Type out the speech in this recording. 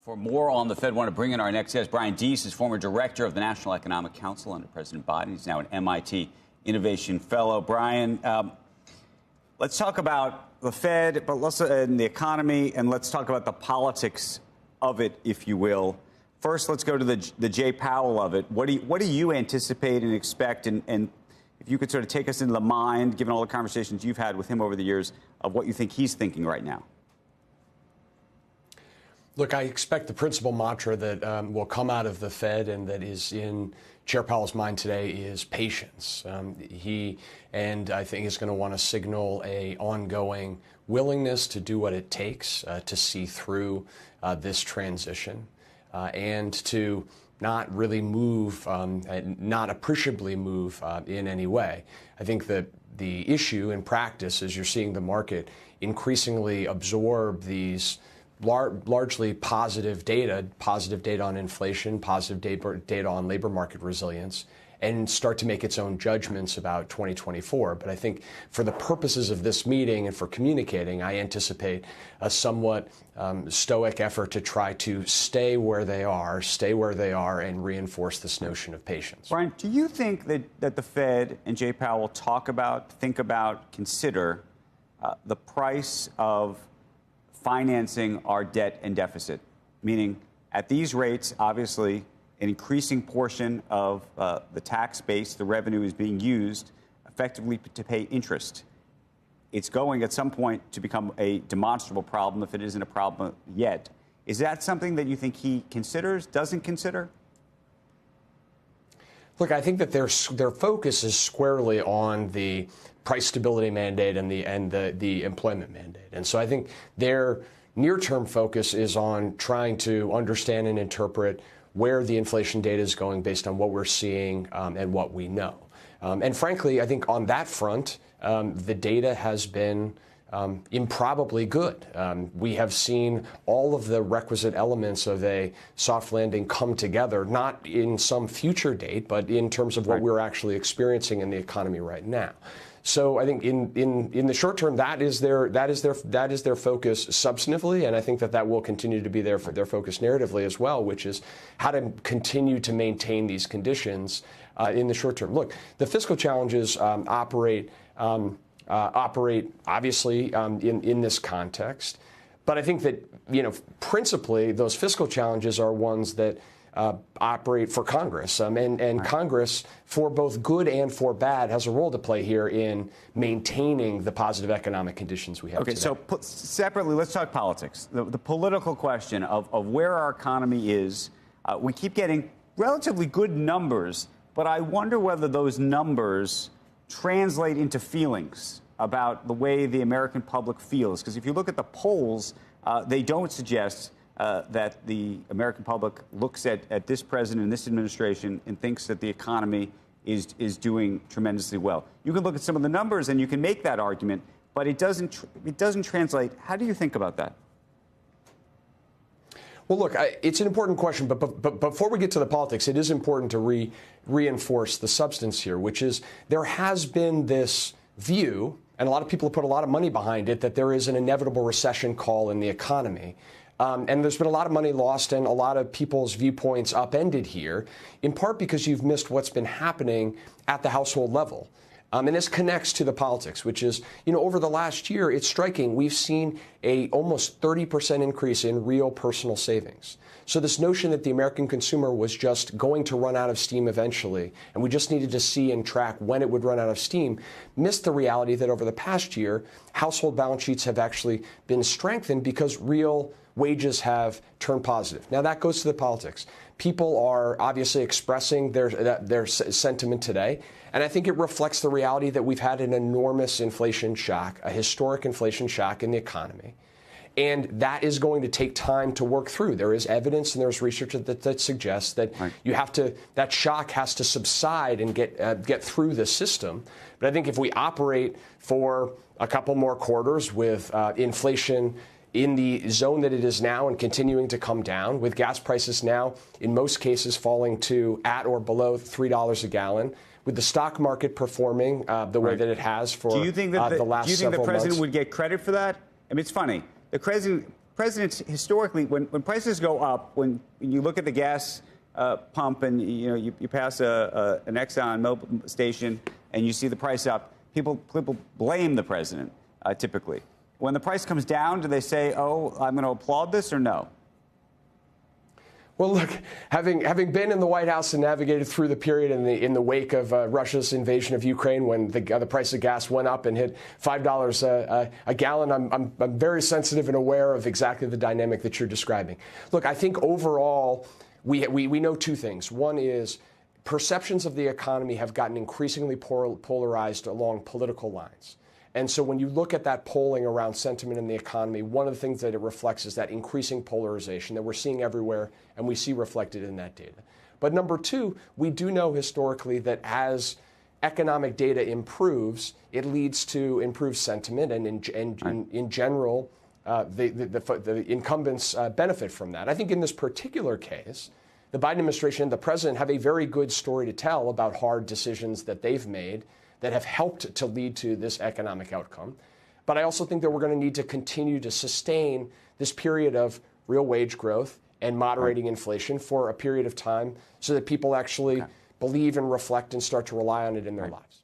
For more on the Fed, I want to bring in our next guest. Brian Deese is former director of the National Economic Council under President Biden. He's now an MIT Innovation Fellow. Brian, let's talk about the Fed, but also and the economy, and let's talk about the politics of it, if you will. First, let's go to the Jay Powell of it. What do you anticipate and expect? And if you could sort of take us into the mind, given all the conversations you've had with him over the years, of what you think he's thinking right now. Look, I expect the principal mantra that will come out of the Fed and that is in Chair Powell's mind today is patience. He and I think is going to want to signal a ongoing willingness to do what it takes to see through this transition and to not really move, not appreciably move in any way. I think that the issue in practice is you're seeing the market increasingly absorb these largely positive data on inflation, positive data on labor market resilience, and start to make its own judgments about 2024. But I think for the purposes of this meeting and for communicating, I anticipate a somewhat stoic effort to try to stay where they are, and reinforce this notion of patience. Brian, do you think that the Fed and Jay Powell think about, consider the price of financing our debt and deficit, meaning at these rates, obviously, an increasing portion of the tax base, the revenue is being used effectively to pay interest. It's going at some point to become a demonstrable problem if it isn't a problem yet. Is that something that you think he considers, doesn't consider? Look, I think that their focus is squarely on the price stability mandate and the employment mandate. And so I think their near-term focus is on trying to understand and interpret where the inflation data is going based on what we're seeing and what we know. And frankly, I think on that front, the data has been improbably good. We have seen all of the requisite elements of a soft landing come together, not in some future date, but in terms of what we're actually experiencing in the economy right now. So I think in the short term, that is their focus substantively, and I think that will continue to be their focus narratively as well, which is how to continue to maintain these conditions in the short term. Look, the fiscal challenges operate obviously in this context, but I think that principally those fiscal challenges are ones that operate for Congress, and Congress, for both good and for bad, has a role to play here in maintaining the positive economic conditions we have today. So separately, let's talk politics. The political question of where our economy is. We keep getting relatively good numbers, but I wonder whether those numbers translate into feelings about the way the American public feels. Because if you look at the polls, they don't suggest that the American public looks at this president and this administration and thinks that the economy is doing tremendously well. You can look at some of the numbers and you can make that argument, but it doesn't translate. How do you think about that? Well, look, it's an important question, but before we get to the politics, it is important to reinforce the substance here, which is there has been this view, and a lot of people have put a lot of money behind it, that there is an inevitable recession call in the economy. And there's been a lot of money lost and a lot of people's viewpoints upended here, in part because you've missed what's been happening at the household level. And this connects to the politics, which is, over the last year, it's striking. We've seen a almost 30% increase in real personal savings. So this notion that the American consumer was just going to run out of steam eventually, and we just needed to see and track when it would run out of steam, missed the reality that over the past year, household balance sheets have actually been strengthened because real wages have turned positive. Now, that goes to the politics. People are obviously expressing their sentiment today, and I think it reflects the reality that we've had an enormous inflation shock, a historic inflation shock in the economy. And that is going to take time to work through. There is evidence and there's research that suggests that that shock has to subside and get through the system. But I think if we operate for a couple more quarters with inflation in the zone that it is now and continuing to come down, with gas prices now in most cases falling to at or below $3 a gallon, with the stock market performing the way that it has for the last several months. Do you think the president would get credit for that? I mean, it's funny. The presidents historically, when prices go up, when you look at the gas pump and you pass an Exxon Mobil station and you see the price up, people blame the president typically. When the price comes down, do they say, "Oh, I'm going to applaud this," or no? Well, look, having been in the White House and navigated through the period in the wake of Russia's invasion of Ukraine, when the price of gas went up and hit $5 a gallon, I'm very sensitive and aware of exactly the dynamic that you're describing. Look, I think overall we know two things. One is perceptions of the economy have gotten increasingly polarized along political lines. And so when you look at that polling around sentiment in the economy, one of the things that it reflects is that increasing polarization that we're seeing everywhere and we see reflected in that data. But number two, we do know historically that as economic data improves, it leads to improved sentiment, and in general, the incumbents benefit from that. I think in this particular case, the Biden administration and the president have a very good story to tell about hard decisions that they've made that have helped to lead to this economic outcome. But I also think that we're going to need to continue to sustain this period of real wage growth and moderating inflation for a period of time so that people actually believe and reflect and start to rely on it in their lives.